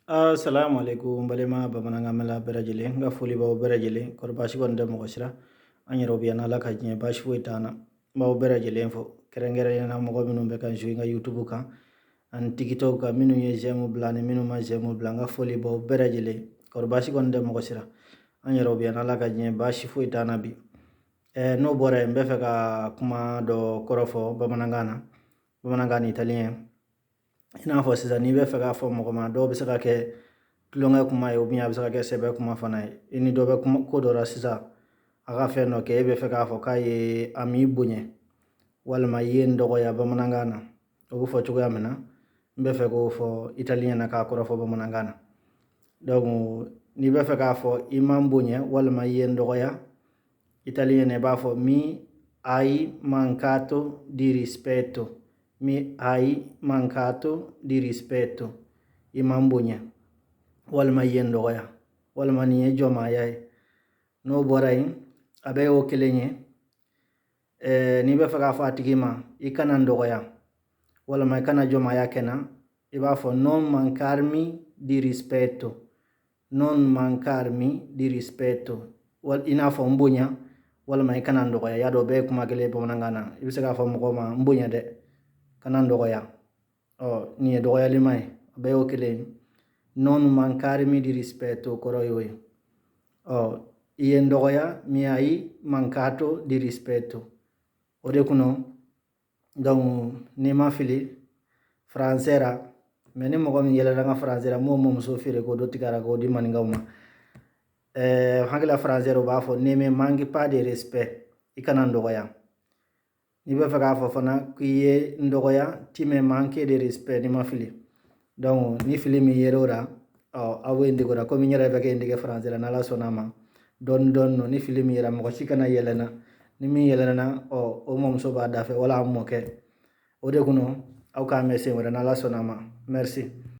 Assalamualaikum balema bamananga mela berajele nga foli bawo berajele kor bashi gonde mo gosira anyero biya na laka nye bashi fuitana bawo berajele fo kerengere na mo minu be kan nga YouTube kan an TikTok ka minu ye jemu blane minu ma jemu blanga foli bawo berajele kor bashi gonde mo gosira anyero biya na laka nye bashi fuitana bi no bore mbefe ka kuma do korofo bamanangani italien ina fo sisan n'i bɛ fɛ k'a fɔ mɔgɔ ma dɔw bɛ se ka kɛ tulonkɛ kuma ye a bɛ se ka kɛ sɛbɛ kuma fana ye i ni dɔ bɛ ko dɔ la sisan a ka fɛn dɔ kɛ e bɛ fɛ k'a fɔ k'a ye a m'i bonya walima i ye n dɔgɔya bamanankan na o bɛ fɔ cogoya min na n bɛ fɛ k'o fɔ italien na k'a kɔrɔfɔ bamanankan na n'i bɛ fɛ k'a fɔ i ma n bonya walima i ye n dɔgɔya italien na i b'a fɔ mi hai mancato di rispetto. Mi hai mancato di rispetto. Imambonya walma yendo ya walma ni joma yayi no boray abe o kelenye ni be faga fa tigima ikana ndogoya walma ikana joma ya kena iba fo non mancarmi di rispetto. Non mancarmi di rispetto. Wal ina fo mbonya walma ikana ndogoya ya do be kuma gele bamanangana ibise ga fo mkoma mbonya de kanan dogoya ni dogoya limay be o kele non mancarmi di rispetto koro yoy ien dogoya mi hai mancato di rispetto ode kuno donc ni ma fili francera meni mo mi yela nga francera mo so fire ko do tigara ko di man ngawma hangla francero ba fo ne me mangi pas de respect ikana dogoya ni be faga fo fana kuye ndogoya ti me manque de respect ni ma fili donc ni fili mi yerora awo indigora ko mi nyara be ke indige français la nala sonama don no ni fili mi yera mo sikana yelena ni mi yelena o mom so ba dafe wala mo ke o de kuno aw ka message wala nala sonama merci.